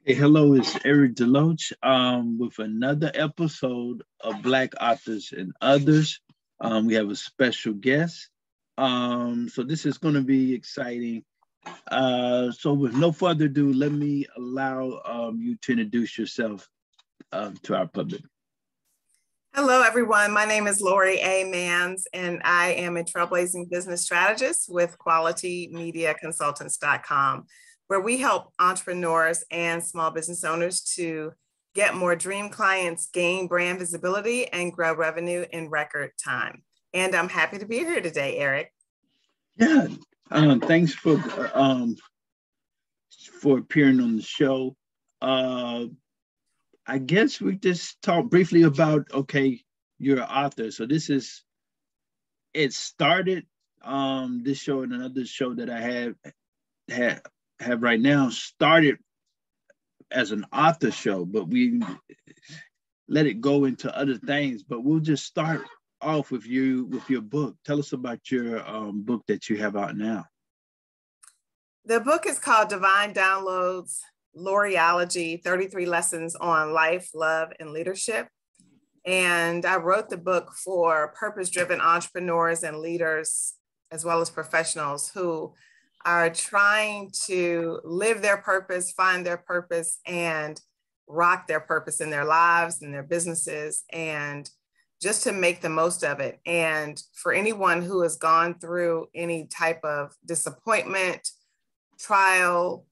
Hey, hello, it's Eric Deloach with another episode of Black Authors and Others. We have a special guest. So this is going to be exciting. So with no further ado, let me allow you to introduce yourself to our public. Hello, everyone. My name is Lori A. Mans, and I am a trailblazing business strategist with QualityMediaConsultants.com, where we help entrepreneurs and small business owners to get more dream clients, gain brand visibility, and grow revenue in record time. And I'm happy to be here today, Eric. Yeah, thanks for appearing on the show. I guess we just talked briefly about, okay, you're an author. So it started, this show and another show that I have right now started as an author show, but we let it go into other things. But we'll just start off with your book. Tell us about your book that you have out now. The book is called Divine Downloads, Loriology, 33 Lessons on Life, Love, and Leadership. And I wrote the book for purpose-driven entrepreneurs and leaders, as well as professionals who are trying to live their purpose, find their purpose, and rock their purpose in their lives and their businesses, and just to make the most of it. And for anyone who has gone through any type of disappointment, trial,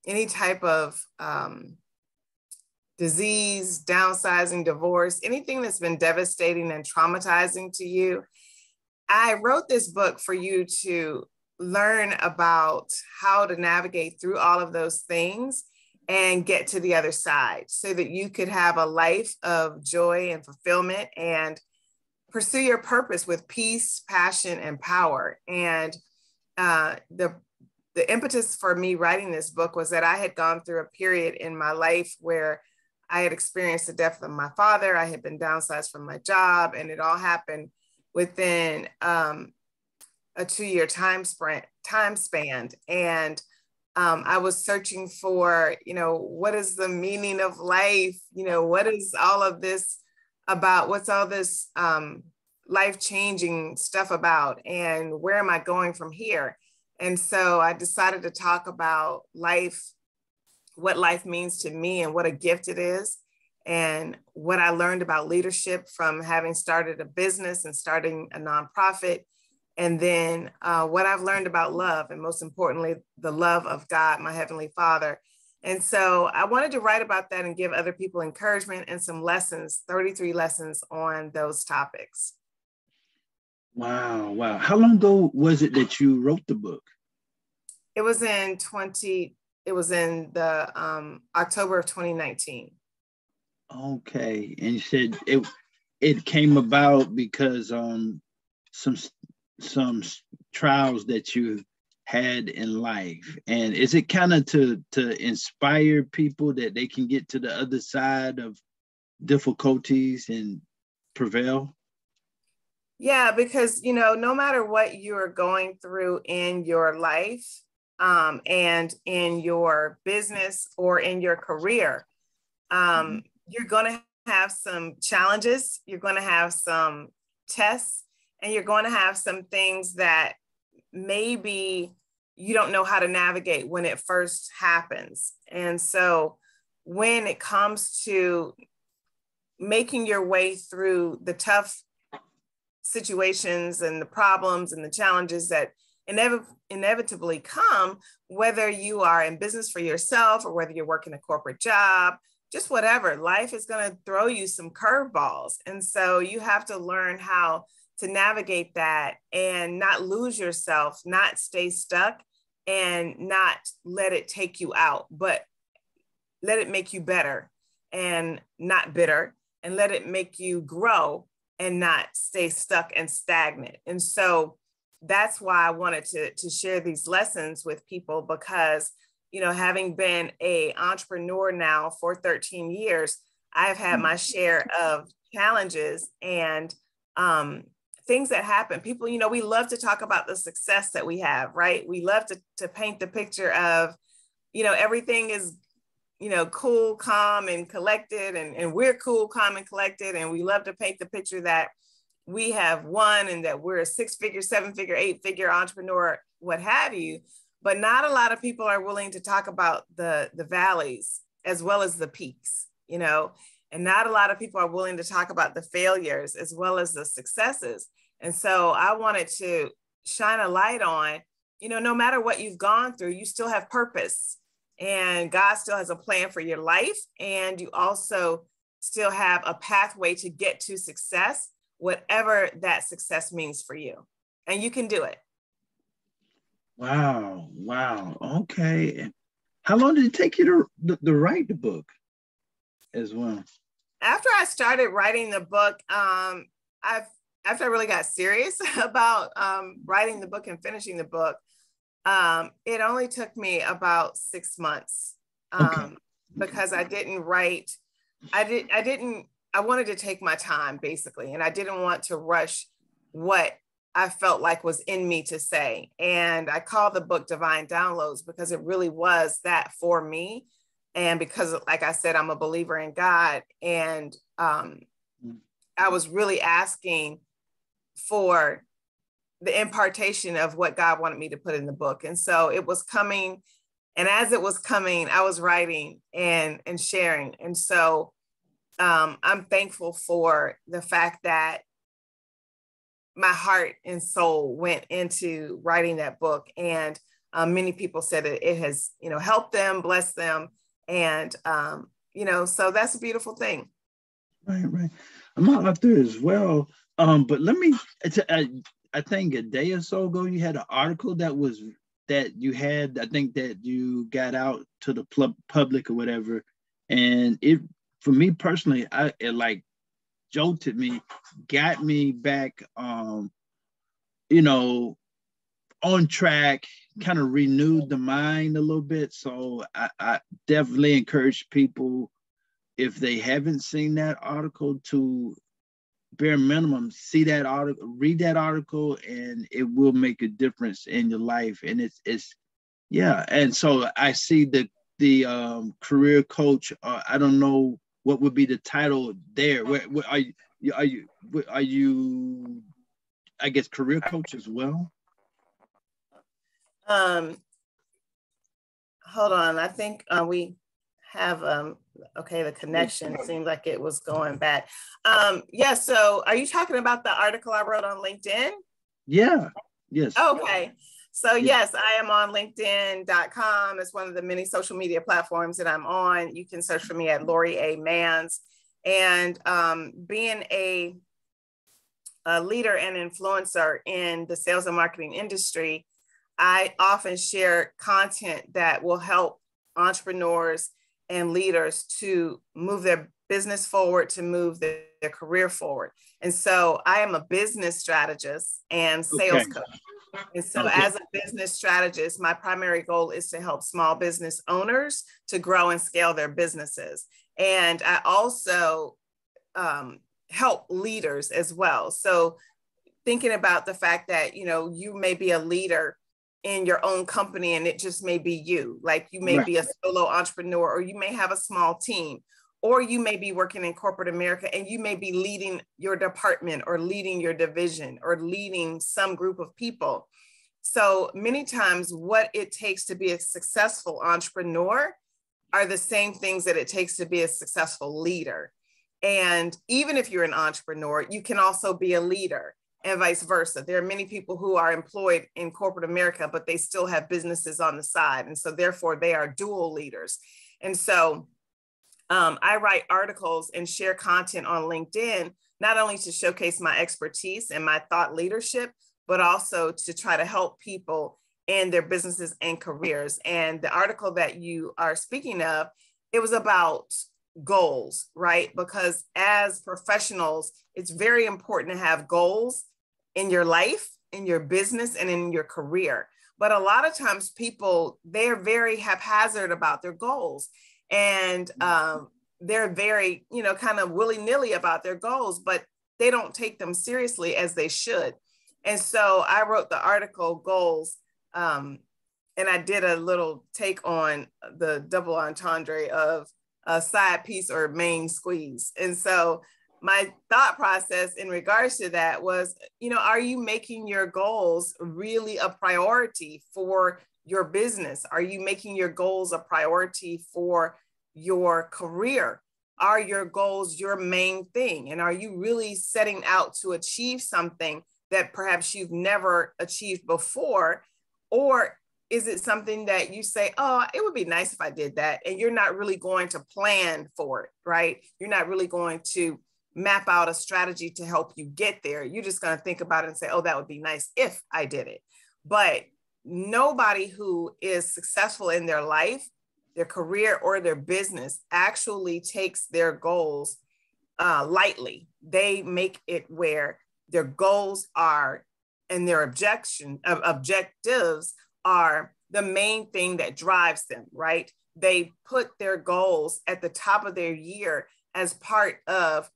any type of disease, downsizing, divorce, anything that's been devastating and traumatizing to you, I wrote this book for you to learn about how to navigate through all of those things and get to the other side so that you could have a life of joy and fulfillment and pursue your purpose with peace, passion, and power. And the impetus for me writing this book was that I had gone through a period in my life where I had experienced the death of my father. I had been downsized from my job, and it all happened within a 2-year time span. And I was searching for, what is the meaning of life? What is all of this about? What's all this life-changing stuff about? And where am I going from here? And so I decided to talk about life, what life means to me and what a gift it is, and what I learned about leadership from having started a business and starting a nonprofit, and then what I've learned about love, and most importantly, the love of God, my Heavenly Father. And so I wanted to write about that and give other people encouragement and some lessons, 33 lessons on those topics. Wow. How long ago was it that you wrote the book? It was in the October of 2019. Okay. And you said it came about because some trials that you had in life. And is it kind of to inspire people that they can get to the other side of difficulties and prevail? Yeah, because, no matter what you're going through in your life and in your business or in your career, you're going to have some challenges, you're going to have some tests, and you're going to have some things that maybe you don't know how to navigate when it first happens. And so when it comes to making your way through the tough situations and the problems and the challenges that inevitably come, whether you are in business for yourself or whether you're working a corporate job, just whatever, life is going to throw you some curveballs. And so you have to learn how to navigate that and not lose yourself, not stay stuck, and not let it take you out, but let it make you better and not bitter, and let it make you grow and not stay stuck and stagnant. And so that's why I wanted to share these lessons with people, because, having been an entrepreneur now for 13 years, I've had my share of challenges and things that happen. People, we love to talk about the success that we have, right? We love to paint the picture of, everything is cool, calm, and collected, and we're cool, calm, and collected, and we love to paint the picture that we have won and that we're a 6-figure, 7-figure, 8-figure entrepreneur, what have you. But not a lot of people are willing to talk about the valleys as well as the peaks, and not a lot of people are willing to talk about the failures as well as the successes. And so I wanted to shine a light on, no matter what you've gone through, you still have purpose, and God still has a plan for your life. And you also still have a pathway to get to success, whatever that success means for you. And you can do it. Wow. Okay. How long did it take you to write the book as well? After I started writing the book, after I really got serious about writing the book and finishing the book, it only took me about 6 months, because I didn't write. I wanted to take my time, basically, and I didn't want to rush what I felt like was in me to say. And I called the book Divine Downloads because it really was that for me. And because, like I said, I'm a believer in God, and I was really asking for the impartation of what God wanted me to put in the book. And so it was coming. And as it was coming, I was writing and sharing. And so I'm thankful for the fact that my heart and soul went into writing that book. And many people said it has, helped them, blessed them. And, so that's a beautiful thing. Right. I'm an author as well. But let me, I think a day or so ago, you had an article that you got out to the public or whatever. And for me personally, it like jolted me, got me back, on track, kind of renewed the mind a little bit. So I definitely encourage people, if they haven't seen that article, to bare minimum see that article, read that article, and it will make a difference in your life. And it's yeah. And so I see the career coach. I don't know what would be the title there. Where are you? I guess career coach as well. Hold on. I think we have okay, the connection seemed like it was going bad. Yeah, so are you talking about the article I wrote on LinkedIn? Yeah. Yes. Okay. So yes, I am on LinkedIn.com. It's one of the many social media platforms that I'm on. You can search for me at Lori A. Mans. And being a leader and influencer in the sales and marketing industry, I often share content that will help entrepreneurs and leaders to move their business forward, to move their career forward. And so I am a business strategist and sales coach. And so as a business strategist, my primary goal is to help small business owners to grow and scale their businesses. And I also help leaders as well. So thinking about the fact that, you may be a leader in your own company and it just may be you, like you may be a solo entrepreneur, or you may have a small team, or you may be working in corporate America and you may be leading your department or leading your division or leading some group of people. So many times what it takes to be a successful entrepreneur are the same things that it takes to be a successful leader. And even if you're an entrepreneur, you can also be a leader, and vice versa. There are many people who are employed in corporate America, but they still have businesses on the side. And so therefore they are dual leaders. And so I write articles and share content on LinkedIn, not only to showcase my expertise and my thought leadership, but also to try to help people in their businesses and careers. And the article that you are speaking of, it was about goals, right? Because as professionals, it's very important to have goals in your life, in your business, and in your career. But a lot of times people, they're very haphazard about their goals. And they're very, kind of willy-nilly about their goals, but they don't take them seriously as they should. And so I wrote the article Goals and I did a little take on the double entendre of a side piece or main squeeze. And so my thought process in regards to that was, are you making your goals really a priority for your business? Are you making your goals a priority for your career? Are your goals your main thing? And are you really setting out to achieve something that perhaps you've never achieved before? Or is it something that you say, oh, it would be nice if I did that? And you're not really going to plan for it, right? You're not really going to map out a strategy to help you get there. You're just going to think about it and say, oh, that would be nice if I did it. But nobody who is successful in their life, their career, or their business actually takes their goals lightly. They make it where their goals are and their objectives are the main thing that drives them, right? They put their goals at the top of their year as part of,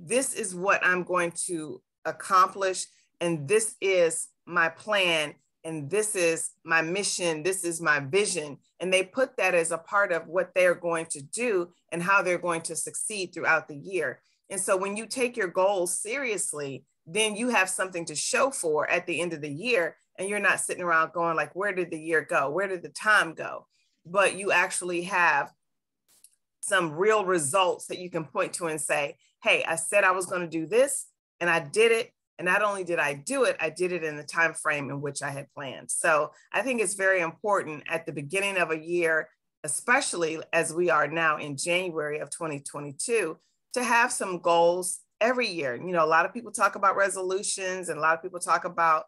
this is what I'm going to accomplish, and this is my plan, and this is my mission, this is my vision. And they put that as a part of what they're going to do and how they're going to succeed throughout the year. And so when you take your goals seriously, then you have something to show for at the end of the year. And you're not sitting around going like, where did the year go? Where did the time go? But you actually have some real results that you can point to and say, hey, I said I was going to do this and I did it. And not only did I do it, I did it in the time frame in which I had planned. So I think it's very important at the beginning of a year, especially as we are now in January of 2022, to have some goals every year. A lot of people talk about resolutions, and a lot of people talk about,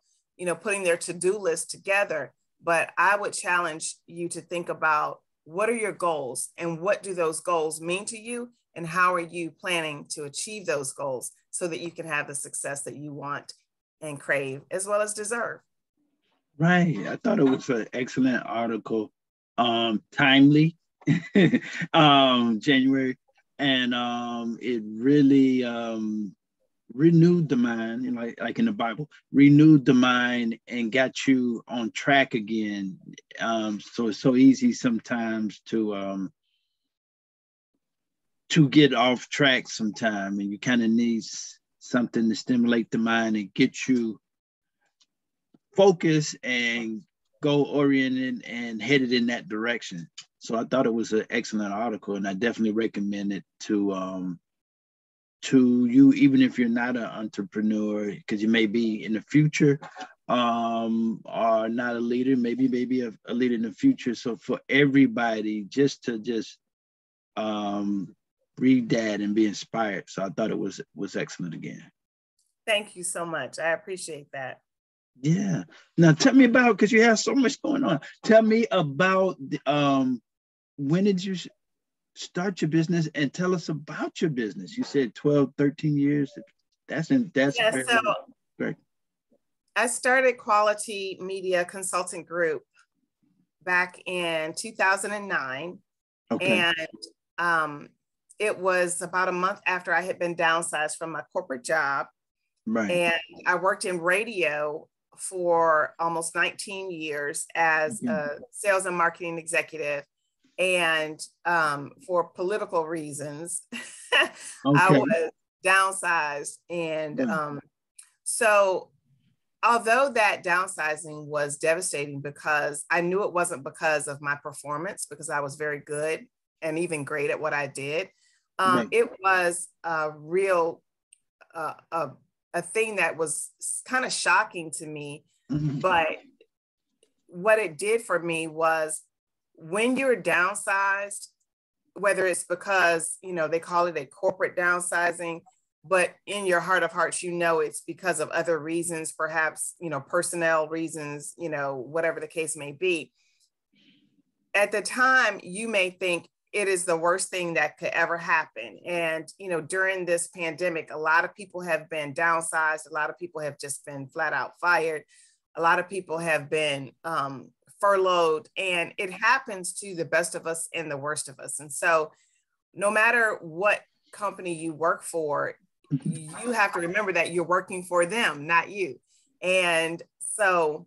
putting their to-do list together. But I would challenge you to think about, what are your goals and what do those goals mean to you? And how are you planning to achieve those goals so that you can have the success that you want and crave as well as deserve? Right. I thought it was an excellent article, timely, January, and it really renewed the mind, like in the Bible, renewed the mind and got you on track again. So it's so easy sometimes to get off track sometime, and you kind of need something to stimulate the mind and get you focused and goal oriented and headed in that direction. So I thought it was an excellent article, and I definitely recommend it to you, even if you're not an entrepreneur, because you may be in the future or not a leader, maybe a leader in the future. So for everybody, just read that and be inspired. So I thought it was excellent again. Thank you so much. I appreciate that. Yeah. Now tell me about, because you have so much going on. Tell me about when did you start your business, and tell us about your business. You said 12, 13 years. That's very great. I started Quality Media Consulting Group back in 2009. Okay. And it was about a month after I had been downsized from my corporate job. Right. And I worked in radio for almost 19 years as a sales and marketing executive. And for political reasons, I was downsized. And so although that downsizing was devastating, because I knew it wasn't because of my performance, because I was very good and even great at what I did. It was a real, a thing that was kind of shocking to me. But what it did for me was, when you're downsized, whether it's because, they call it a corporate downsizing, but in your heart of hearts, it's because of other reasons, perhaps, personnel reasons, whatever the case may be. At the time, you may think it is the worst thing that could ever happen. And, during this pandemic, a lot of people have been downsized. A lot of people have just been flat out fired. A lot of people have been furloughed, and it happens to the best of us and the worst of us. And so no matter what company you work for, you have to remember that you're working for them, not you. And so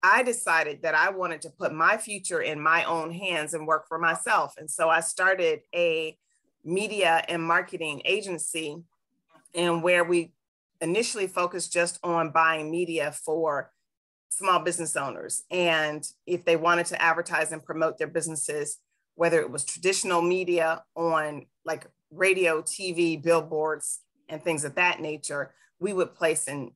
I decided that I wanted to put my future in my own hands and work for myself. And so I started a media and marketing agency, and where we initially focused just on buying media for small business owners. And if they wanted to advertise and promote their businesses, whether it was traditional media on like radio, TV, billboards, and things of that nature, we would place and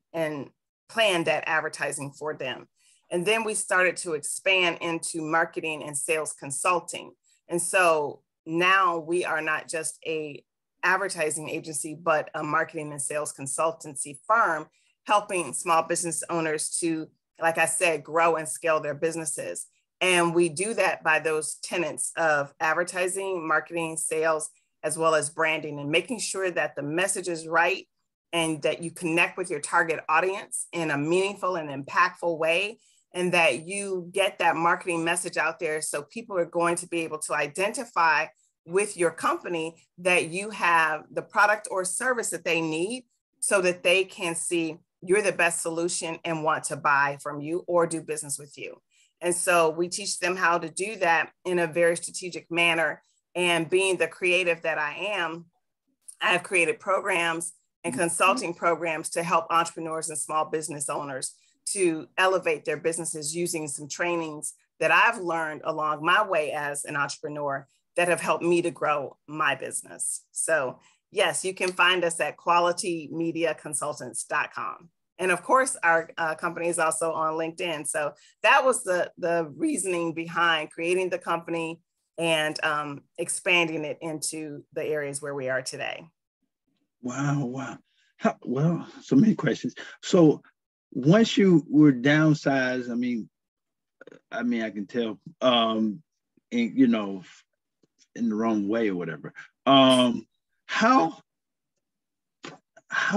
plan that advertising for them. And then we started to expand into marketing and sales consulting. And so now we are not just a advertising agency, but a marketing and sales consultancy firm, helping small business owners to, like I said, grow and scale their businesses. And we do that by those tenets of advertising, marketing, sales, as well as branding, and making sure that the message is right and that you connect with your target audience in a meaningful and impactful way, and that you get that marketing message out there so people are going to be able to identify with your company that you have the product or service that they need, so that they can see you're the best solution and want to buy from you or do business with you. And so we teach them how to do that in a very strategic manner. And being the creative that I am, I have created programs and consulting programs to help entrepreneurs and small business owners to elevate their businesses using some trainings that I've learned along my way as an entrepreneur that have helped me to grow my business. So yes, you can find us at qualitymediaconsultants.com. And of course, our company is also on LinkedIn. So that was the reasoning behind creating the company and expanding it into the areas where we are today. Wow. Well, so many questions. So once you were downsized, I mean, I can tell, and you know, in the wrong way or whatever. How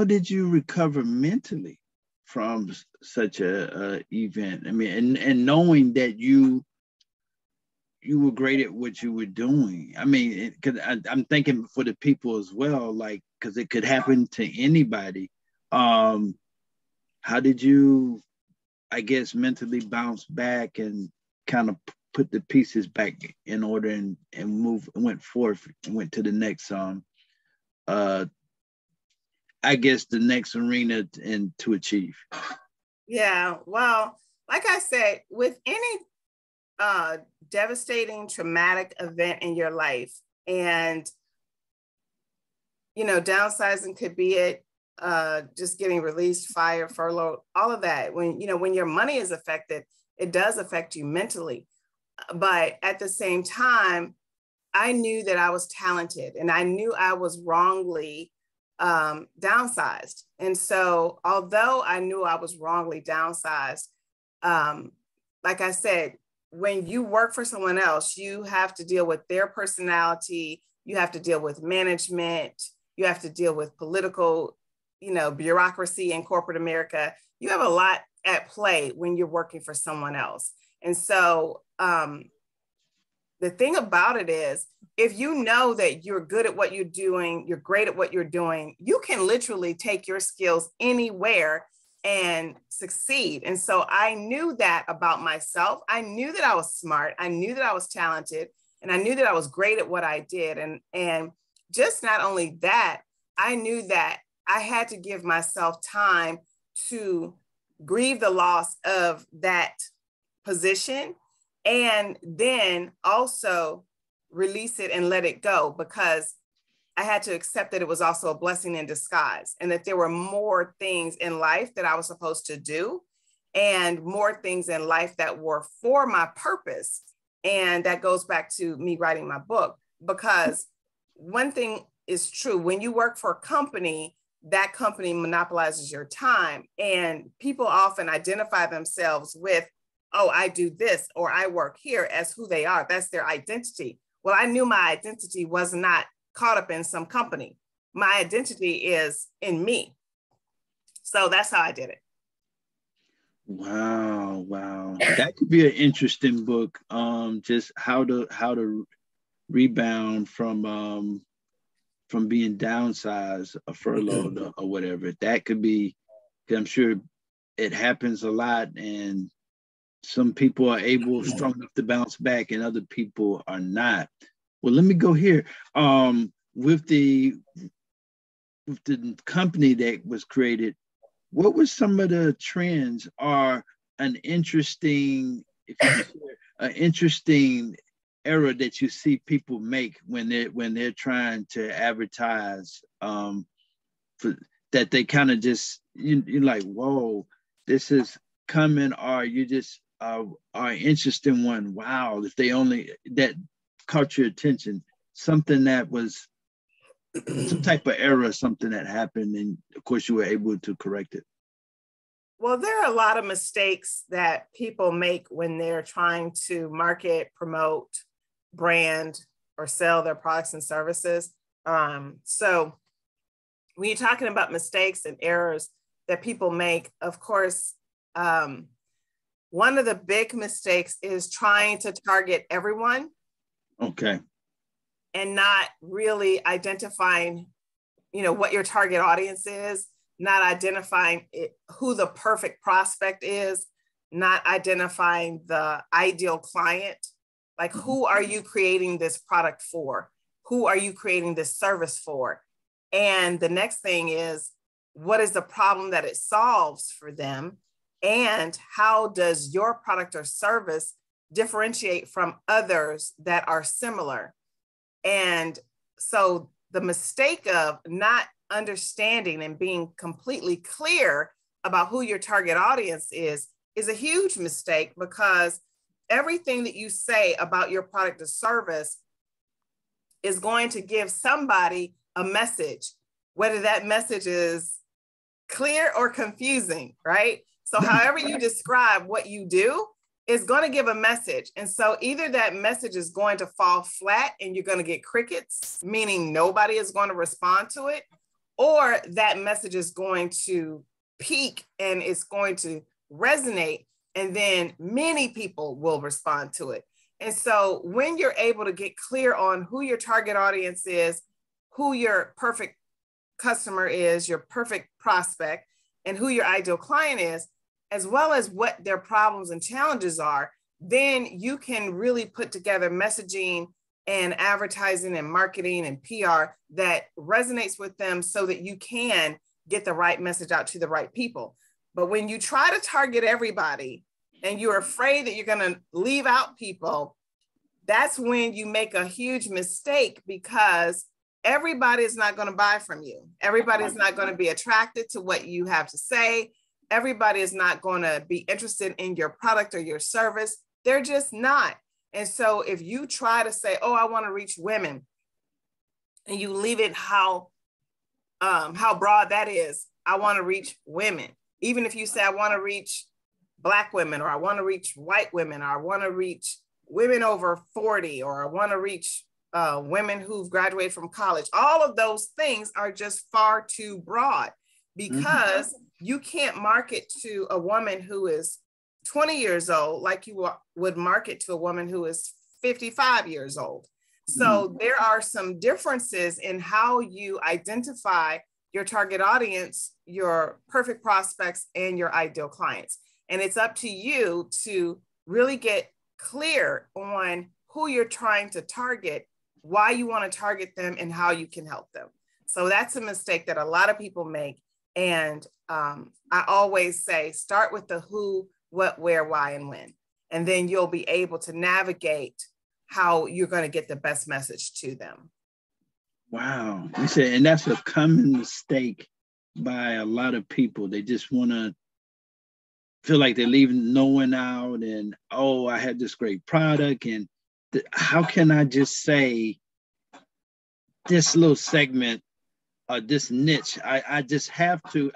did you recover mentally from such a event? I mean, and knowing that you were great at what you were doing. I mean, because I'm thinking for the people as well, like, because it could happen to anybody. How did you, I guess, mentally bounce back and kind of put the pieces back in order and went forth and went to the next I guess the next arena and to achieve? Yeah, well, like I said, with any devastating, traumatic event in your life, and you know, downsizing could be it, just getting released, fired, furloughed, all of that. When your money is affected, it does affect you mentally. But at the same time, I knew that I was talented, and I knew I was wrongly downsized. And so although I knew I was wrongly downsized, like I said, when you work for someone else, you have to deal with their personality, you have to deal with management, you have to deal with political, bureaucracy in corporate America. You have a lot at play when you're working for someone else. And so the thing about it is, if you know that you're good at what you're doing, you're great at what you're doing, you can literally take your skills anywhere and succeed. And so I knew that about myself. I knew that I was smart. I knew that I was talented, and I knew that I was great at what I did. And just not only that, I knew that I had to give myself time to grieve the loss of that position, and then also release it and let it go, because I had to accept that it was also a blessing in disguise, and that there were more things in life that I was supposed to do, and more things in life that were for my purpose. And that goes back to me writing my book, because one thing is true: when you work for a company, that company monopolizes your time, and people often identify themselves with, oh, I do this, or I work here, as who they are. That's their identity. Well, I knew my identity was not caught up in some company. My identity is in me. So that's how I did it. Wow. That could be an interesting book. Just how to rebound from being downsized or furloughed or whatever. That could be, 'cause I'm sure it happens a lot, and some people are strong enough to bounce back, and other people are not. Well, let me go here. With the company that was created, what were some of the trends or an interesting, if you could share, an interesting error that you see people make when they're trying to advertise, for that they kind of just you're like, whoa, this is coming, or you just are interested in one. Wow, if they only that caught your attention, something that was some type of error, something that happened, and of course you were able to correct it. Well, there are a lot of mistakes that people make when they're trying to market, promote, brand, or sell their products and services. So when you're talking about mistakes and errors that people make, of course, one of the big mistakes is trying to target everyone. Okay. And not really identifying, what your target audience is, not identifying who the perfect prospect is, not identifying the ideal client. Like, who are you creating this product for? Who are you creating this service for? And the next thing is, what is the problem that it solves for them? And how does your product or service differentiate from others that are similar? And so the mistake of not understanding and being completely clear about who your target audience is a huge mistake, because everything that you say about your product or service is going to give somebody a message, whether that message is clear or confusing, right? So however you describe what you do is going to give a message. And so either that message is going to fall flat and you're going to get crickets, meaning nobody is going to respond to it, or that message is going to peak and it's going to resonate, and then many people will respond to it. And so when you're able to get clear on who your target audience is, who your perfect customer is, your perfect prospect, and who your ideal client is, as well as what their problems and challenges are, then you can really put together messaging and advertising and marketing and PR that resonates with them so that you can get the right message out to the right people. But when you try to target everybody and you're afraid that you're going to leave out people, that's when you make a huge mistake, because everybody is not going to buy from you. Everybody is not going to be attracted to what you have to say. Everybody is not going to be interested in your product or your service. They're just not. And so if you try to say, oh, I want to reach women, and you leave it how broad that is, I want to reach women. Even if you say, I want to reach Black women, or I want to reach white women, or I want to reach women over 40, or I want to reach women who've graduated from college. All of those things are just far too broad, because you can't market to a woman who is 20 years old like you would market to a woman who is 55 years old. So there are some differences in how you identify your target audience, your perfect prospects, and your ideal clients. And it's up to you to really get clear on who you're trying to target, why you want to target them, and how you can help them. So that's a mistake that a lot of people make. And I always say, start with the who, what, where, why, and when. And then you'll be able to navigate how you're going to get the best message to them. Wow. You said, and that's a common mistake by a lot of people. They just want to feel like they're leaving no one out, and, oh, I had this great product, and how can I just say this little segment, this niche, I just have to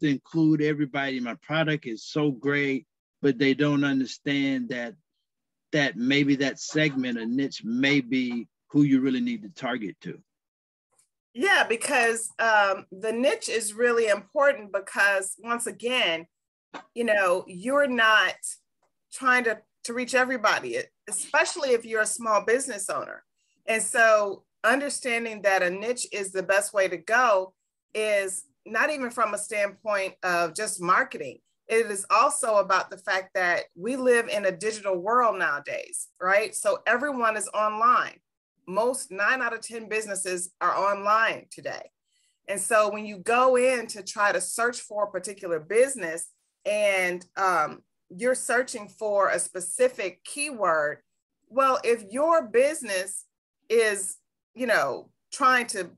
include everybody. My product is so great, but they don't understand that maybe that segment, a niche, may be who you really need to target to. Yeah, because the niche is really important, because once again, you're not trying to reach everybody, especially if you're a small business owner. And so understanding that a niche is the best way to go is not even from a standpoint of just marketing. it is also about the fact that we live in a digital world nowadays, right? So everyone is online. Most 9 out of 10 businesses are online today. And so when you go in to try to search for a particular business and you're searching for a specific keyword, well, if your business is, you know, trying to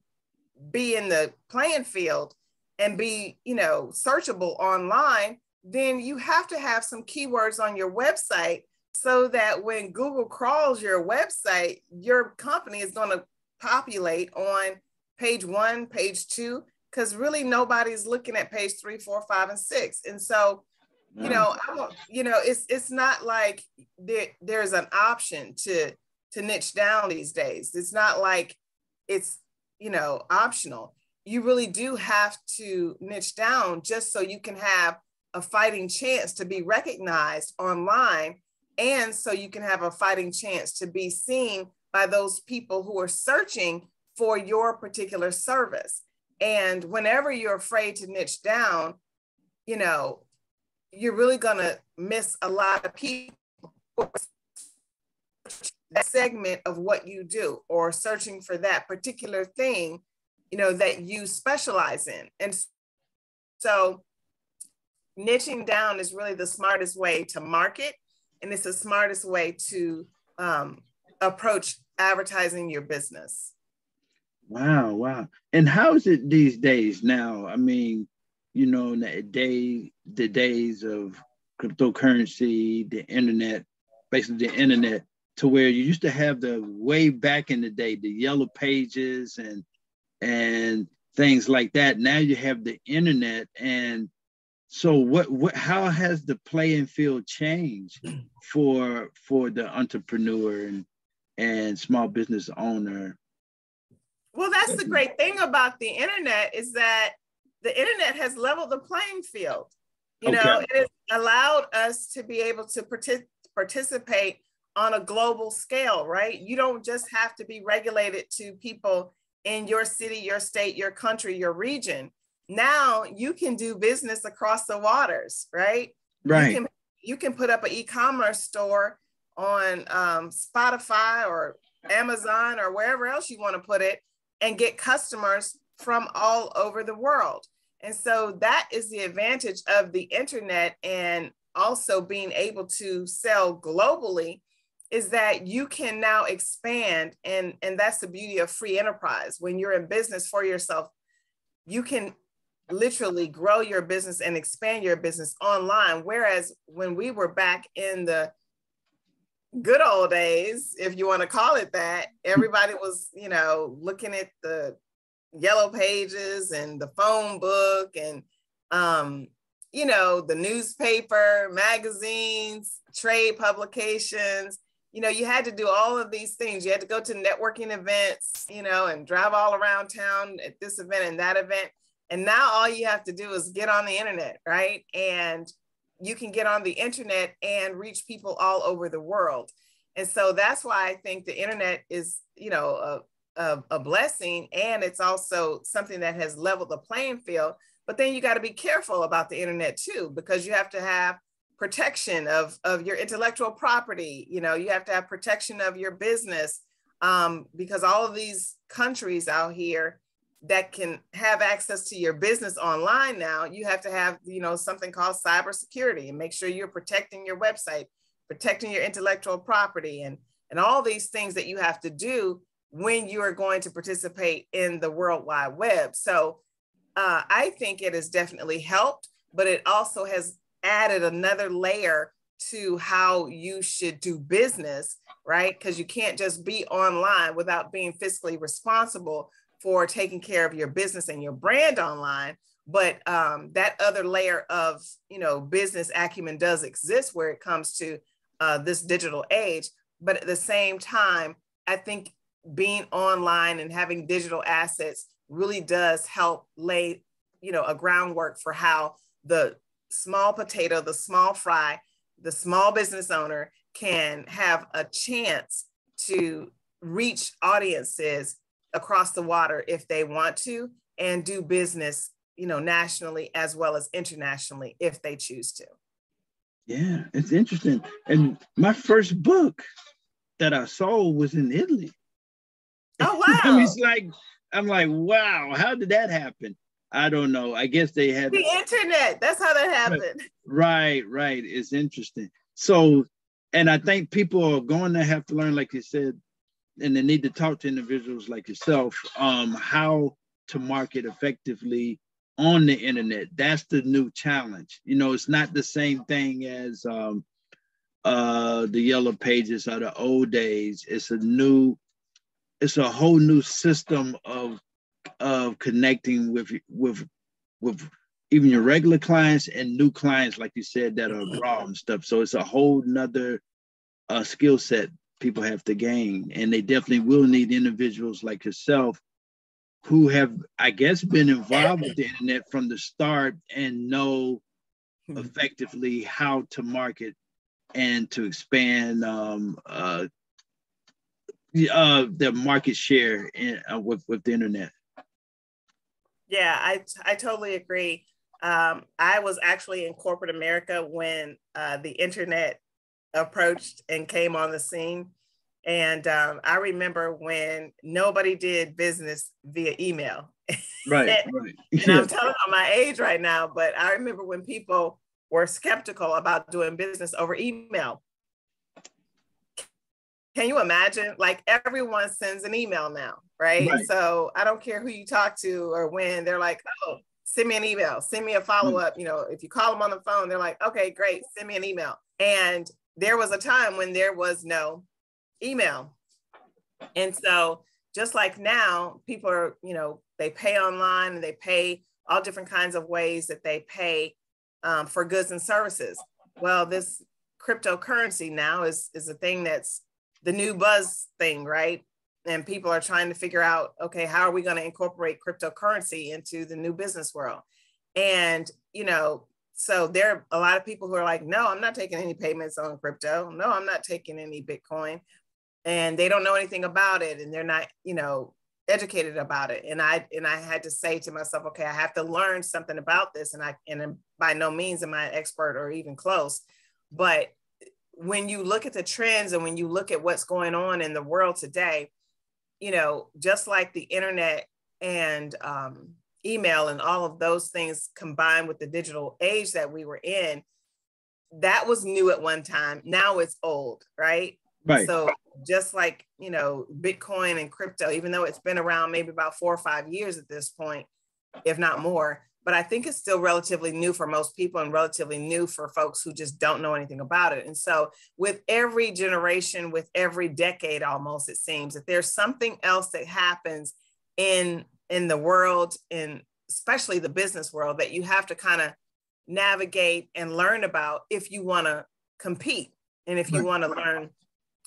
be in the playing field and be, you know, searchable online, then you have to have some keywords on your website so that when Google crawls your website, your company is going to populate on page 1, page 2, because really nobody's looking at page 3, 4, 5, and 6. And so, you know, it's not like there's an option to niche down these days. It's not like it's, you know, optional. You really do have to niche down just so you can have a fighting chance to be recognized online, and so you can have a fighting chance to be seen by those people who are searching for your particular service. And whenever you're afraid to niche down, you know, you're really going to miss a lot of people that segment of what you do, or searching for that particular thing, you know, that you specialize in. And so niching down is really the smartest way to market, and it's the smartest way to approach advertising your business. Wow, wow. And how is it these days now? I mean, you know, the days of cryptocurrency, the internet, basically the internet, to where you used to have the way back in the day, the yellow pages and things like that. Now you have the internet. And so how has the playing field changed for the entrepreneur and small business owner? Well, that's the great thing about the internet, is that the internet has leveled the playing field. You know, it has allowed us to be able to participate on a global scale, right? You don't just have to be regulated to people in your city, your state, your country, your region. Now you can do business across the waters, right? Right. You can put up an e-commerce store on Spotify or Amazon or wherever else you want to put it, and get customers from all over the world. And so that is the advantage of the internet, and also being able to sell globally, is that you can now expand. And that's the beauty of free enterprise. When you're in business for yourself, you can literally grow your business and expand your business online. Whereas when we were back in the good old days, if you want to call it that, everybody was, you know, looking at the yellow pages and the phone book and, you know, the newspaper, magazines, trade publications. You know, you had to do all of these things. You had to go to networking events, you know, and drive all around town at this event and that event. And now all you have to do is get on the internet, right? And you can get on the internet and reach people all over the world. And so that's why I think the internet is, you know, a blessing. And it's also something that has leveled the playing field. But then you got to be careful about the internet too, because you have to have protection of your intellectual property. You know, you have to have protection of your business, because all of these countries out here that can have access to your business online now, you have to have, you know, something called cybersecurity, and make sure you're protecting your website, protecting your intellectual property, and all these things that you have to do when you are going to participate in the World Wide Web. So I think it has definitely helped, but it also has added another layer to how you should do business, right? Because you can't just be online without being fiscally responsible for taking care of your business and your brand online. But that other layer of, you know, business acumen does exist where it comes to this digital age. But at the same time, I think being online and having digital assets really does help lay, you know, a groundwork for how the small potato, the small fry, the small business owner can have a chance to reach audiences across the water if they want to, and do business, nationally as well as internationally if they choose to. Yeah, it's interesting. And my first book that I sold was in Italy. Oh, I mean, wow. I'm like, wow, how did that happen? I don't know. I guess they had the internet. That's how that happened. Right. It's interesting. So, and I think people are going to have to learn, like you said, and they need to talk to individuals like yourself, how to market effectively on the internet. That's the new challenge. It's not the same thing as the Yellow Pages or the old days. It's a whole new system of connecting with even your regular clients and new clients, like you said, that are abroad and stuff. So it's a whole nother skill set people have to gain. And they definitely will need individuals like yourself who have, I guess, been involved with the internet from the start and know effectively how to market and to expand their market share with the internet. Yeah, I totally agree. I was actually in corporate America when the internet approached and came on the scene. And I remember when nobody did business via email. Right. And I'm telling on my age right now, but I remember when people were skeptical about doing business over email. Can you imagine? Like, everyone sends an email now, right? So I don't care who you talk to or when, they're like, oh, send me an email, send me a follow-up. If you call them on the phone, they're like, okay, great, send me an email. And there was a time when there was no email. And so just like now, people are, they pay online and they pay all different kinds of ways that they pay for goods and services. Well, this cryptocurrency now is a thing that's the new buzz thing, right? And people are trying to figure out, okay, how are we going to incorporate cryptocurrency into the new business world? And, so there are a lot of people who are like, no, I'm not taking any payments on crypto. No, I'm not taking any Bitcoin. And they don't know anything about it. And they're not, educated about it. And I had to say to myself, okay, I have to learn something about this. And by no means am I an expert or even close. But when you look at the trends and when you look at what's going on in the world today, just like the internet and email and all of those things combined with the digital age that we were in, that was new at one time. Now it's old, right? So just like, Bitcoin and crypto, even though it's been around maybe about 4 or 5 years at this point, if not more, but I think it's still relatively new for most people and relatively new for folks who just don't know anything about it. And so with every generation, with every decade, almost, it seems that there's something else that happens in the world, and especially the business world, that you have to kind of navigate and learn about if you want to compete and if you want to learn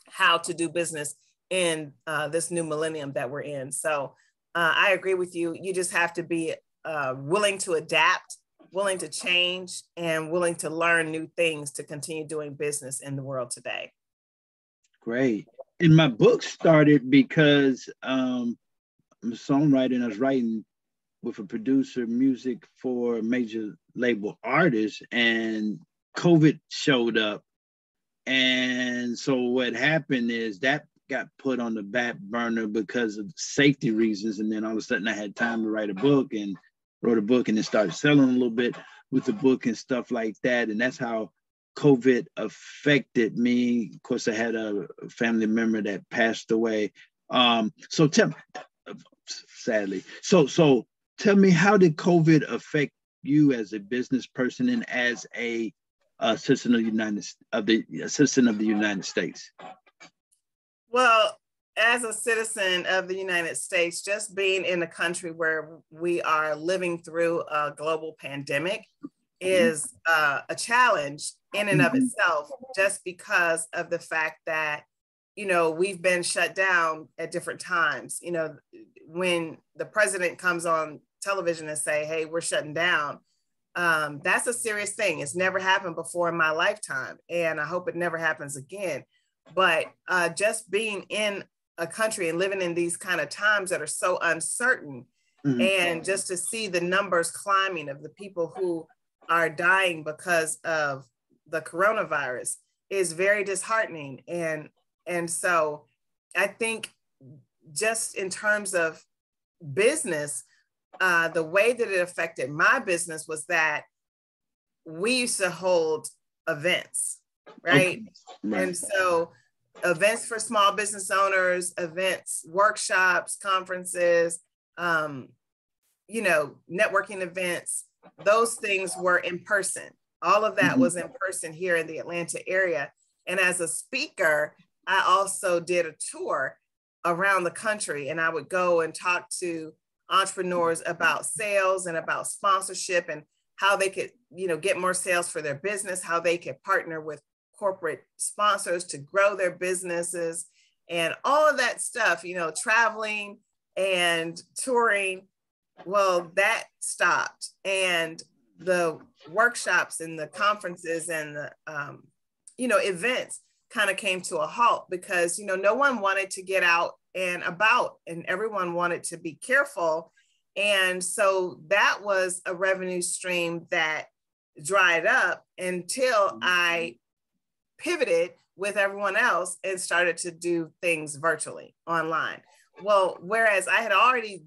how to do business in this new millennium that we're in. So I agree with you. You just have to be willing to adapt, willing to change, and willing to learn new things to continue doing business in the world today. Great. And my book started because I'm a songwriter and I was writing with a producer, music for a major label artist, and COVID showed up. And so what happened is that got put on the back burner because of safety reasons. And then all of a sudden I had time to write a book, and wrote a book, and then started selling a little bit with the book and stuff like that. And that's how COVID affected me. Of course, I had a family member that passed away. So tell me, sadly. So tell me, how did COVID affect you as a business person and as a citizen of the United States? Well, as a citizen of the United States, just being in a country where we are living through a global pandemic is a challenge in and of itself, just because of the fact that, we've been shut down at different times. When the president comes on television and say, hey, we're shutting down, that's a serious thing. It's never happened before in my lifetime, and I hope it never happens again. But just being in a country and living in these kind of times that are so uncertain, Mm-hmm. And just to see the numbers climbing of the people who are dying because of the coronavirus is very disheartening. And so I think just in terms of business, the way that it affected my business was that we used to hold events, right? Okay. Right. And so events for small business owners, events, workshops, conferences, networking events, those things were in person. All of that was in person here in the Atlanta area. And as a speaker, I also did a tour around the country, and I would go and talk to entrepreneurs about sales and about sponsorship and how they could, get more sales for their business, how they could partner with corporate sponsors to grow their businesses and all of that stuff, traveling and touring. Well, that stopped. And the workshops and the conferences and the, events kind of came to a halt because, no one wanted to get out and about and everyone wanted to be careful. And so that was a revenue stream that dried up until I pivoted with everyone else and started to do things virtually online. Well, whereas I had already,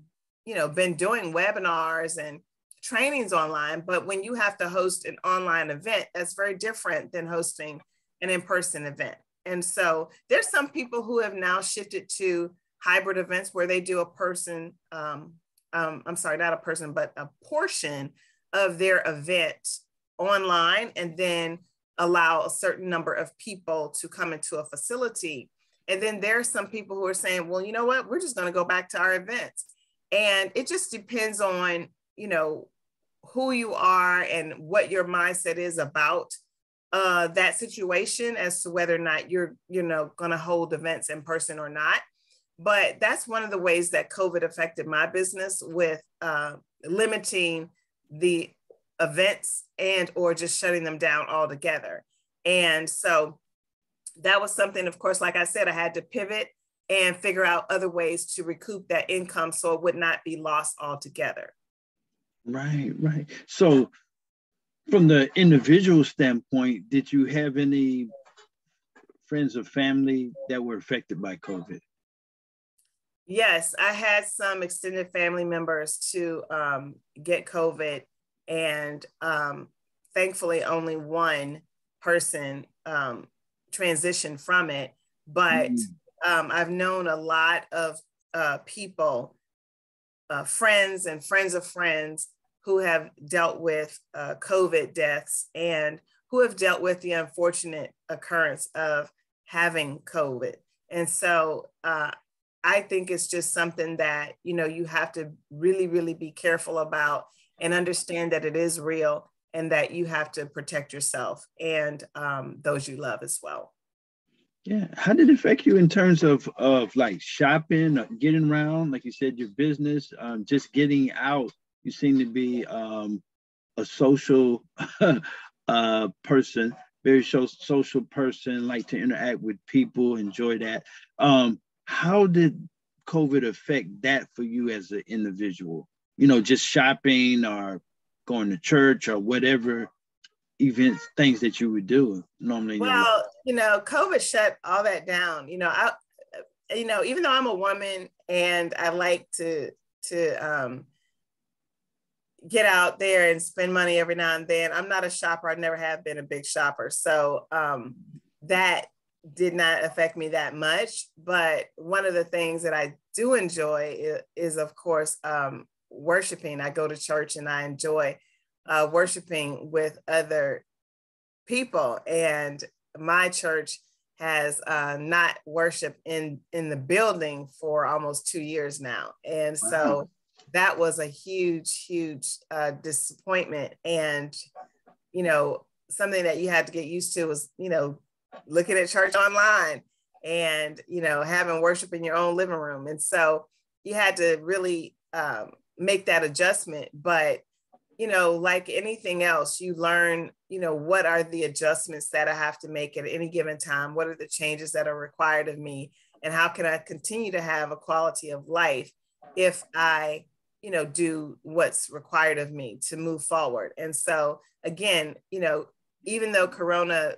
been doing webinars and trainings online, but when you have to host an online event, that's very different than hosting an in-person event. And so there's some people who have now shifted to hybrid events where they do a person, I'm sorry, not a person, but a portion of their event online and then allow a certain number of people to come into a facility. And then there's some people who are saying, well, you know what, we're just going to go back to our events. And it just depends on, who you are and what your mindset is about that situation as to whether or not you're, going to hold events in person or not. But that's one of the ways that COVID affected my business with limiting the events and or just shutting them down altogether. And so that was something, of course, like I said, I had to pivot and figure out other ways to recoup that income so it would not be lost altogether. Right. So from the individual standpoint, did you have any friends or family that were affected by COVID? Yes, I had some extended family members to get COVID, and thankfully only one person transitioned from it. But I've known a lot of people, friends and friends of friends who have dealt with COVID deaths and who have dealt with the unfortunate occurrence of having COVID. And so I think it's just something that, you have to really, really be careful about and understand that it is real and that you have to protect yourself and those you love as well. Yeah. How did it affect you in terms of like shopping, getting around, like you said, your business, just getting out? You seem to be a social person, very social person, like to interact with people, enjoy that. How did COVID affect that for you as an individual? Just shopping or going to church or whatever events, things that you would do normally. Well, COVID shut all that down. Even though I'm a woman and I like to get out there and spend money every now and then, I'm not a shopper. I never have been a big shopper. So that did not affect me that much. But one of the things that I do enjoy is of course, worshiping. I go to church and I enjoy worshiping with other people. And my church has not worshiped in the building for almost 2 years now. And so that was a huge, huge disappointment. And, something that you had to get used to was, looking at church online and, having worship in your own living room. And so you had to really make that adjustment. But, like anything else, you learn, what are the adjustments that I have to make at any given time? What are the changes that are required of me? And how can I continue to have a quality of life if I, do what's required of me to move forward. And so again, even though coronavirus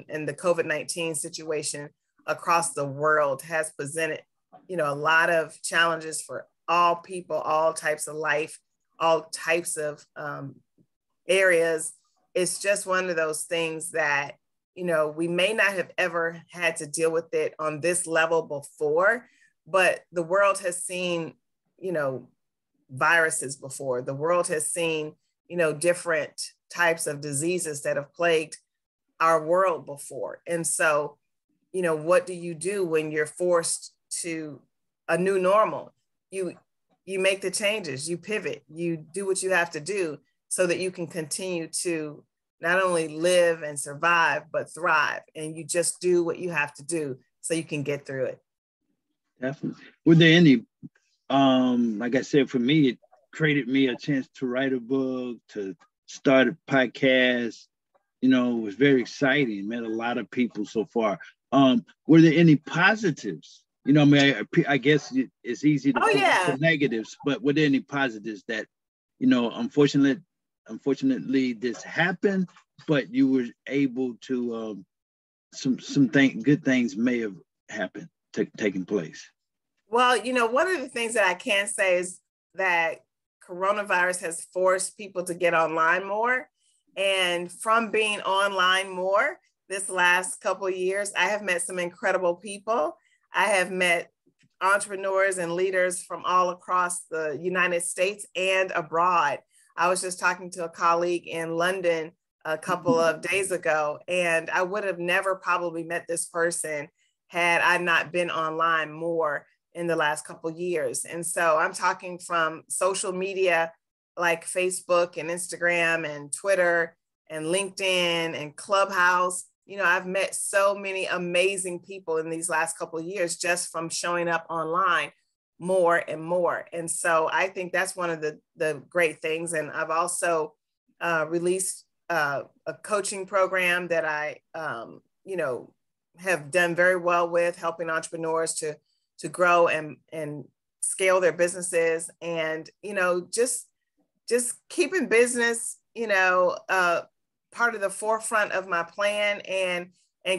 and the COVID-19 situation across the world has presented, a lot of challenges for all people, all types of life, all types of areas. It's just one of those things that, we may not have ever had to deal with it on this level before, but the world has seen, viruses before. The world has seen, different types of diseases that have plagued our world before. And so, what do you do when you're forced to a new normal? You make the changes, you pivot, you do what you have to do so that you can continue to not only live and survive, but thrive. And you just do what you have to do so you can get through it. Definitely. Were there any, like I said, for me, it created me a chance to write a book, to start a podcast. It was very exciting. Met a lot of people so far. Were there any positives? I guess it's easy to focus on negatives, but were there any positives that, unfortunately this happened, but you were able to, good things may have happened, taking place? Well, one of the things that I can say is that coronavirus has forced people to get online more. And from being online more this last couple of years, I have met some incredible people. I have met entrepreneurs and leaders from all across the United States and abroad. I was just talking to a colleague in London a couple of days ago, and I would have never probably met this person had I not been online more in the last couple of years. And so I'm talking from social media like Facebook and Instagram and Twitter and LinkedIn and Clubhouse. I've met so many amazing people in these last couple of years just from showing up online more and more. And so I think that's one of the great things. And I've also released a coaching program that I, have done very well with, helping entrepreneurs to grow and scale their businesses. And, just keeping business, part of the forefront of my plan and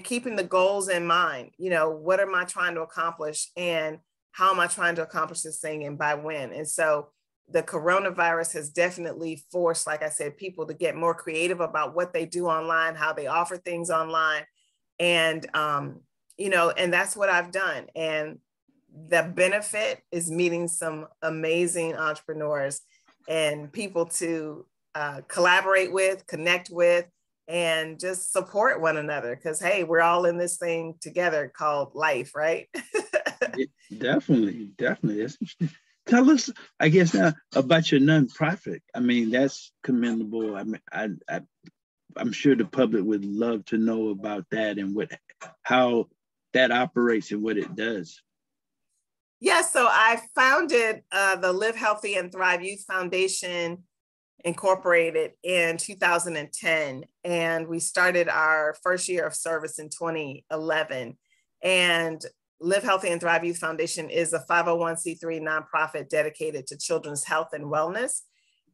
keeping the goals in mind. What am I trying to accomplish and how am I trying to accomplish this thing and by when? And so the coronavirus has definitely forced, like I said, people to get more creative about what they do online, how they offer things online. And, and that's what I've done. And the benefit is meeting some amazing entrepreneurs and people to collaborate with, connect with, and just support one another. Because, hey, we're all in this thing together called life, right? Definitely. Tell us, I guess, now about your nonprofit. I mean, that's commendable. I mean, I'm sure the public would love to know about that and how that operates and what it does. Yeah, so I founded the Live Healthy and Thrive Youth Foundation Incorporated in 2010, and we started our first year of service in 2011. And Live Healthy and Thrive Youth Foundation is a 501c3 nonprofit dedicated to children's health and wellness.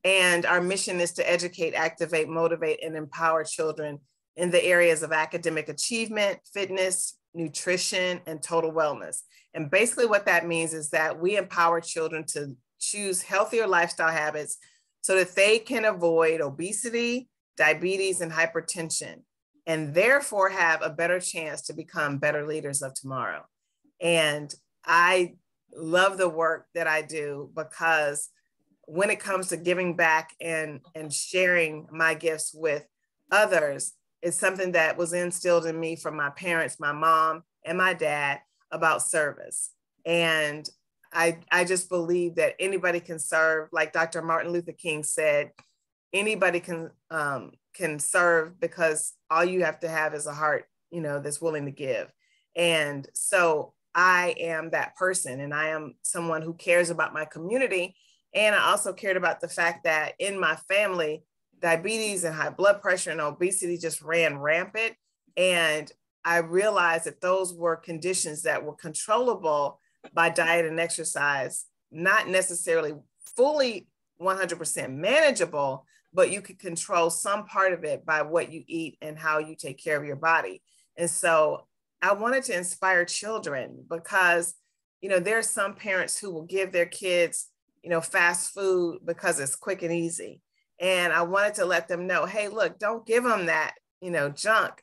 And our mission is to educate, activate, motivate, and empower children in the areas of academic achievement, fitness, nutrition, and total wellness. And basically what that means is that we empower children to choose healthier lifestyle habits so that they can avoid obesity, diabetes, and hypertension, and therefore have a better chance to become better leaders of tomorrow. And I love the work that I do because when it comes to giving back and sharing my gifts with others, it's something that was instilled in me from my parents, my mom and my dad, about service. And I just believe that anybody can serve. Like Dr. Martin Luther King said, anybody can serve because all you have to have is a heart, that's willing to give. And so I am that person, and I am someone who cares about my community. And I also cared about the fact that in my family, diabetes and high blood pressure and obesity just ran rampant. And I realized that those were conditions that were controllable by diet and exercise not necessarily fully 100% manageable, but you can control some part of it by what you eat and how you take care of your body. And so I wanted to inspire children because, there are some parents who will give their kids, fast food because it's quick and easy. And I wanted to let them know, hey, look, don't give them that, junk,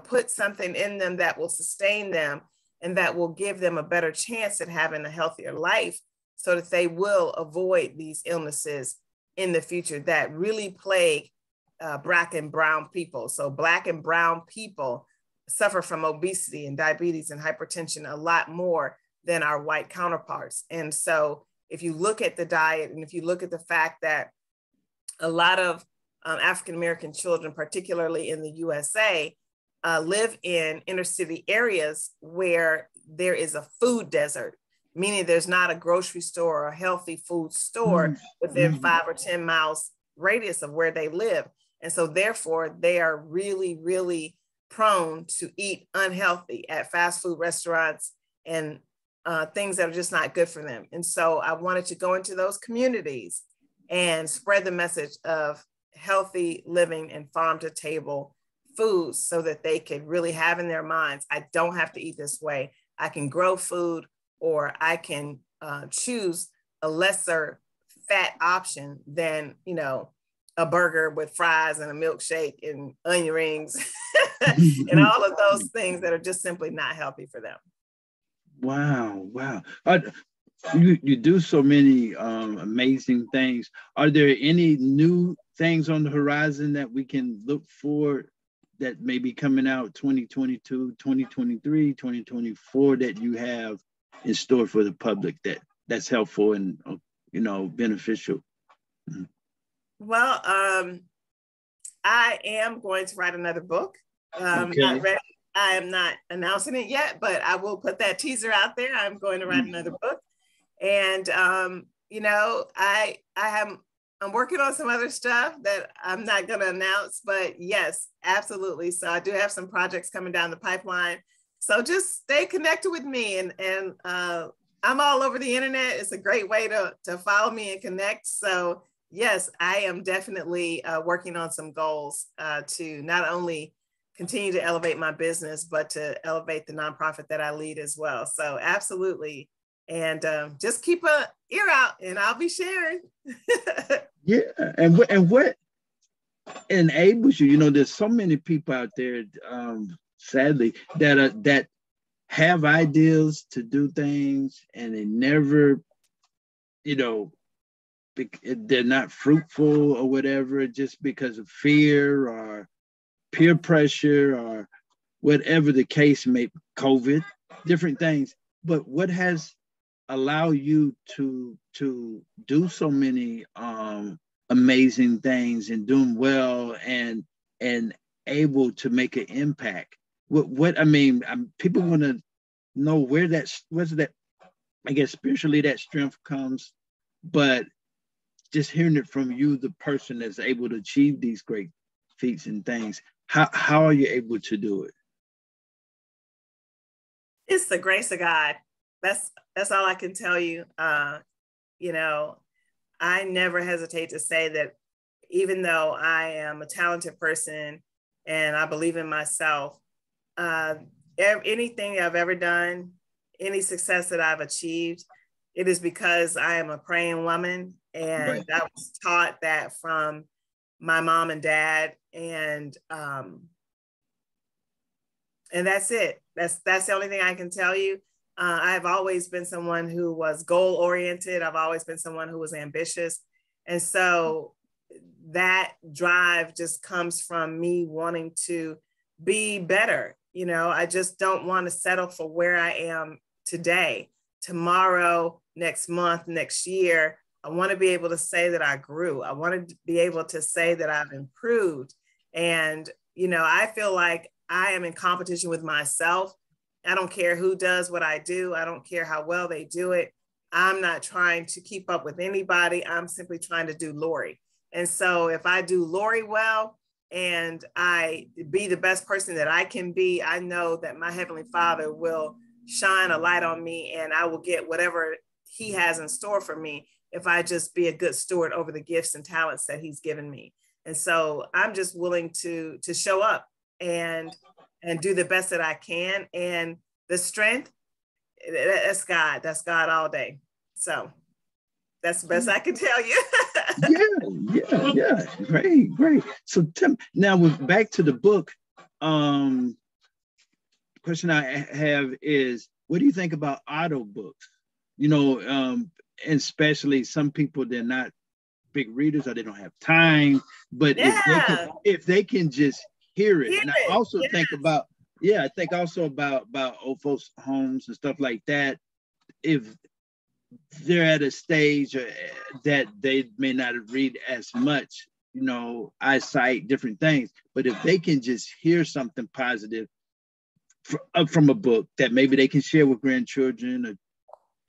put something in them that will sustain them and that will give them a better chance at having a healthier life so that they will avoid these illnesses in the future that really plague Black and brown people. So Black and brown people suffer from obesity and diabetes and hypertension a lot more than our white counterparts. And so if you look at the diet and if you look at the fact that a lot of African-American children, particularly in the USA, live in inner city areas where there is a food desert, meaning there's not a grocery store or a healthy food store within 5 or 10 miles radius of where they live. And so therefore they are really, really prone to eat unhealthy at fast food restaurants and things that are just not good for them. And so I wanted to go into those communities and spread the message of healthy living and farm to table foods so that they could really have in their minds, I don't have to eat this way. I can grow food, or I can choose a lesser fat option than, a burger with fries and a milkshake and onion rings and all of those things that are just simply not healthy for them. Wow. You do so many amazing things. Are there any new things on the horizon that we can look for that may be coming out 2022, 2023, 2024 that you have in store for the public that's helpful and beneficial? Well, I am going to write another book. Okay. Not ready. I am not announcing it yet, but I will put that teaser out there. I'm going to write another book. And, I'm working on some other stuff that I'm not going to announce, but yes, absolutely. So I do have some projects coming down the pipeline. So just stay connected with me. And I'm all over the internet. It's a great way to follow me and connect. So yes, I am definitely working on some goals to not only continue to elevate my business, but to elevate the nonprofit that I lead as well. So absolutely. And just keep an ear out and I'll be sharing. Yeah. And what enables you? There's so many people out there, sadly, that have ideas to do things and they never, they're not fruitful or whatever, just because of fear or peer pressure or whatever the case may be, COVID, different things. But what has allowed you to do so many amazing things and doing well and able to make an impact? People want to know where's that, I guess spiritually that strength comes, but just hearing it from you, the person that's able to achieve these great feats and things, how are you able to do it? It's the grace of God. That's all I can tell you. I never hesitate to say that even though I am a talented person and I believe in myself, anything I've ever done, any success that I've achieved, it is because I am a praying woman. And right. I was taught that from my mom and dad. And that's it. That's the only thing I can tell you. I've always been someone who was goal oriented. I've always been someone who was ambitious. And so that drive just comes from me wanting to be better. I just don't want to settle for where I am today, tomorrow, next month, next year. I want to be able to say that I grew. I want to be able to say that I've improved. And, I feel like I am in competition with myself. I don't care who does what I do. I don't care how well they do it. I'm not trying to keep up with anybody. I'm simply trying to do Lori. And so if I do Lori well and I be the best person that I can be, I know that my Heavenly Father will shine a light on me and I will get whatever he has in store for me if I just be a good steward over the gifts and talents that he's given me. And so I'm just willing to show up and do the best that I can. And the strength, that's God. That's God all day. So that's the best I can tell you. Yeah. Great. So Tim, now back to the book. The question I have is, what do you think about audio books? And especially some people, they're not big readers or they don't have time, but if they can just hear it. I also think about, I think also about old folks' homes and stuff like that. If they're at a stage that they may not read as much, eyesight, different things, but if they can just hear something positive from a book that maybe they can share with grandchildren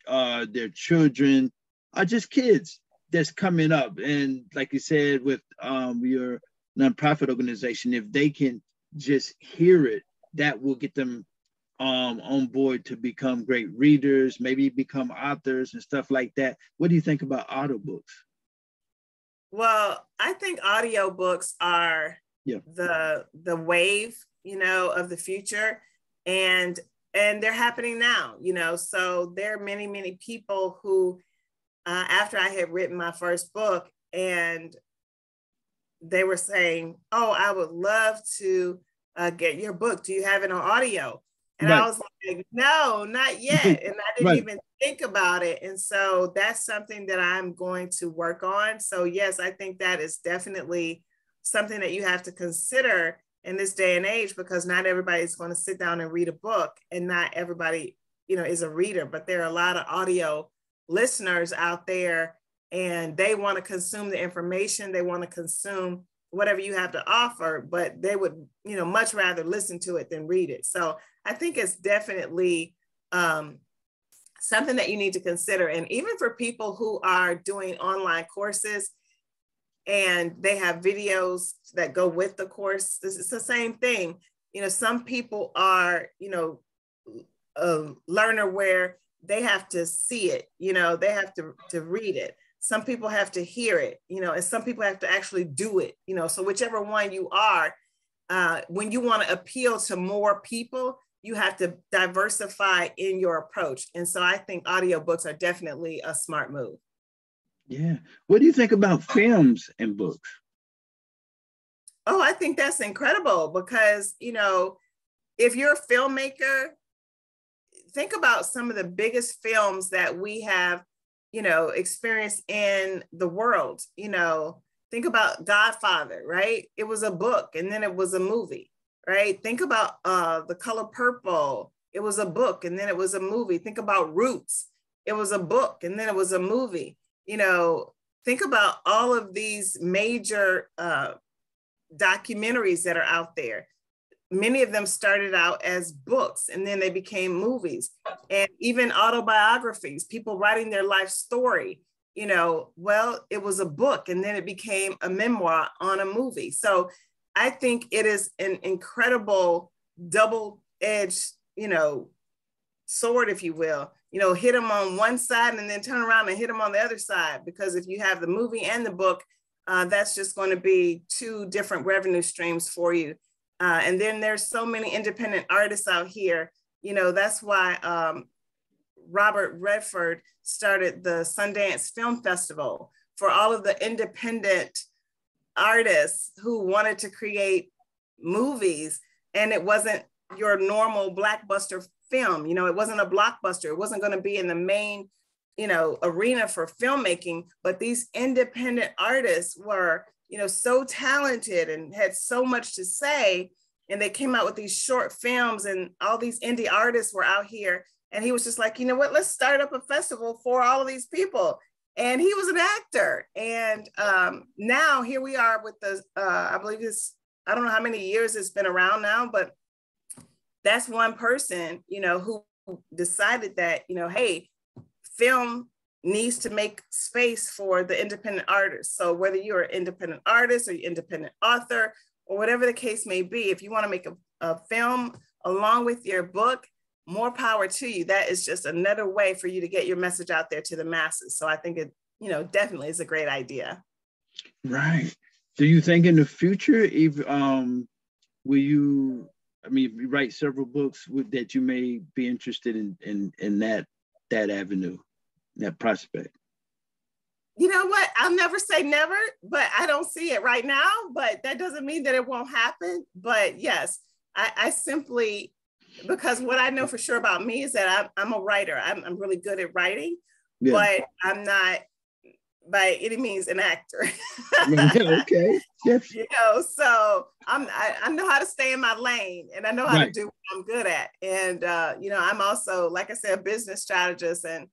or their children or just kids that's coming up. And like you said, with your nonprofit organization, if they can just hear it, that will get them on board to become great readers, maybe become authors and stuff like that. What do you think about audiobooks? Well, I think audiobooks are the wave, of the future. And they're happening now, so there are many, many people who, after I had written my first book, and they were saying, oh, I would love to get your book. Do you have it on audio? And I was like, no, not yet. And I didn't even think about it. And so that's something that I'm going to work on. So yes, I think that is definitely something that you have to consider in this day and age, because not everybody's going to sit down and read a book, and not everybody, is a reader, but there are a lot of audio listeners out there, and they want to consume the information. They want to consume whatever you have to offer, but they would, much rather listen to it than read it. So I think it's definitely something that you need to consider. And even for people who are doing online courses and they have videos that go with the course, it's the same thing. Some people are, a learner where they have to see it, they have to read it. Some people have to hear it, and some people have to actually do it, so whichever one you are, when you want to appeal to more people, you have to diversify in your approach. And so I think audiobooks are definitely a smart move. Yeah. What do you think about films and books? Oh, I think that's incredible because, if you're a filmmaker, think about some of the biggest films that we have, experienced in the world. Think about Godfather, right? It was a book and then it was a movie, right? Think about The Color Purple. It was a book and then it was a movie. Think about Roots. It was a book and then it was a movie. Think about all of these major documentaries that are out there. Many of them started out as books and then they became movies, and even autobiographies, people writing their life story. Well, it was a book and then it became a memoir on a movie. So I think it is an incredible double-edged, sword, if you will, hit them on one side and then turn around and hit them on the other side. Because if you have the movie and the book, that's just going to be two different revenue streams for you. And then there's so many independent artists out here. That's why Robert Redford started the Sundance Film Festival for all of the independent artists who wanted to create movies. And it wasn't your normal blockbuster film. It wasn't a blockbuster. It wasn't going to be in the main, arena for filmmaking. But these independent artists were, so talented and had so much to say. And they came out with these short films, and all these indie artists were out here. And he was just like, let's start up a festival for all of these people. And he was an actor. And now here we are with the, I believe I don't know how many years it's been around now, but that's one person, who decided that, hey, film needs to make space for the independent artists. So whether you're an independent artist or you're independent author or whatever the case may be, if you want to make a film along with your book, more power to you. That is just another way for you to get your message out there to the masses. So I think it, definitely is a great idea. Right. Do you think in the future, if will you, if you write several books that you may be interested in that avenue, that prospect? You know what? I'll never say never, but I don't see it right now, but that doesn't mean that it won't happen. But yes, I simply, because what I know for sure about me is that I'm a writer. I'm really good at writing, but I'm not by any means an actor. Okay. Yes. So I know how to stay in my lane, and I know how to do what I'm good at. And I'm also, like I said, a business strategist and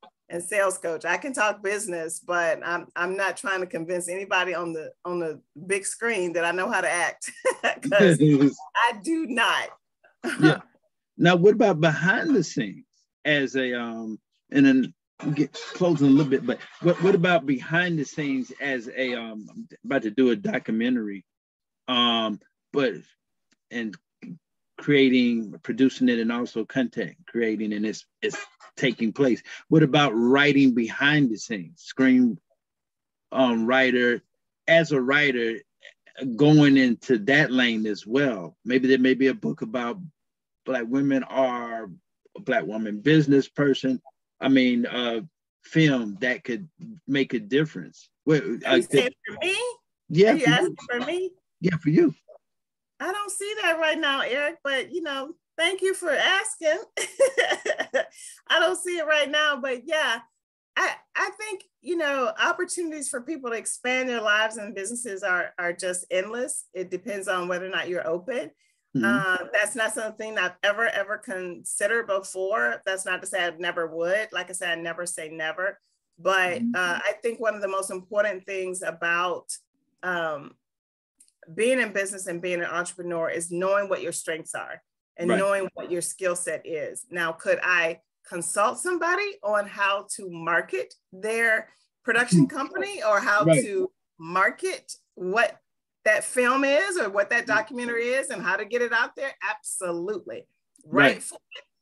sales coach. I can talk business, but I'm not trying to convince anybody on the big screen that I know how to act, because I do not. Yeah. Now, what about behind the scenes as a and then get closing a little bit, but what about behind the scenes as a I'm about to do a documentary, but and producing it, and also content creating, and it's taking place. What about writing behind the scenes, screen writer, as a writer, going into that lane as well? Maybe there may be a book about Black women or a Black woman business person. Film that could make a difference. Are you saying for me? Yeah. Are you asking for me? Yeah, for you. I don't see that right now, Eric, but thank you for asking. I don't see it right now, but yeah, I think, opportunities for people to expand their lives and businesses are just endless. It depends on whether or not you're open. Mm-hmm. That's not something I've ever considered before. That's not to say I never would. Like I said, I never say never. But mm-hmm. I think one of the most important things about being in business and being an entrepreneur is knowing what your strengths are and knowing what your skill set is. Now, could I consult somebody on how to market their production company, or how to market what that film is, or what that documentary is, and how to get it out there? Absolutely. Right.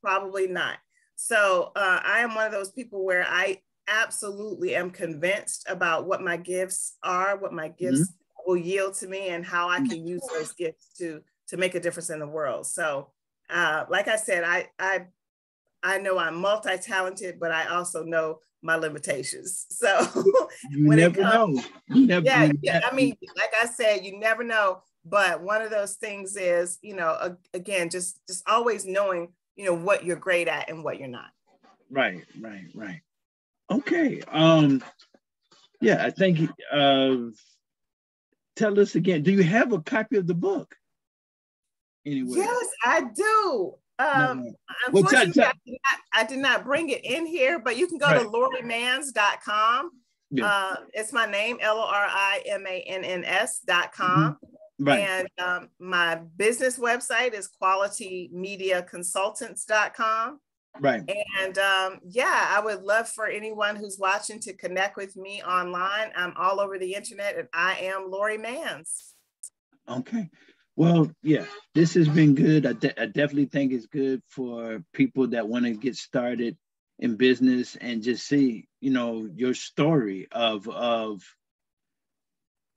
Probably not. So I am one of those people where I absolutely am convinced about what my gifts are, what my gifts will yield to me, and how I can use those gifts to make a difference in the world. So like I said, I know I'm multi-talented, but I also know my limitations. So you never know. Like I said, you never know. But one of those things is, again, just always knowing, what you're great at and what you're not. Right. Okay. I think tell us again, do you have a copy of the book anywhere? Yes, I do. Unfortunately, I did not bring it in here, but you can go to lorimans.com. Yeah. It's my name, LORIMANNS.com. Right. And my business website is qualitymediaconsultants.com. Right. And I would love for anyone who's watching to connect with me online. I'm all over the internet, and I am Lori Mans. Okay. Well, yeah, this has been good. I definitely think it's good for people that want to get started in business and just see, your story of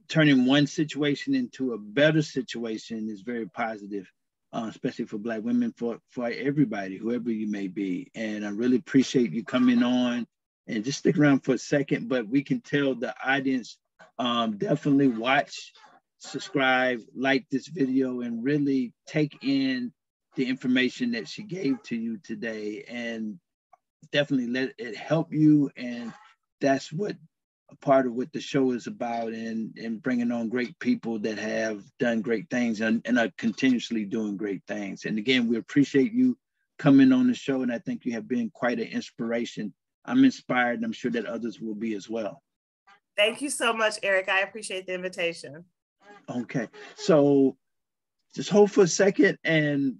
turning one situation into a better situation is very positive, especially for Black women, for everybody, whoever you may be. And I really appreciate you coming on, and just stick around for a second, but we can tell the audience definitely watch, subscribe, like this video, and really take in the information that she gave to you today, and definitely let it help you. And that's what a part of what the show is about, and bringing on great people that have done great things and are continuously doing great things. And again, we appreciate you coming on the show, and I think you have been quite an inspiration. I'm inspired, and I'm sure that others will be as well. Thank you so much, Eric. I appreciate the invitation. Okay, so just hold for a second, and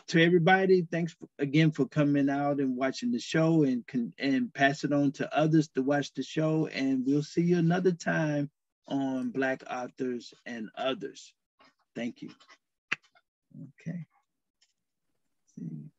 to everybody, thanks again for coming out and watching the show, and pass it on to others to watch the show, and we'll see you another time on Black Authors and Others. Thank you. Okay. See.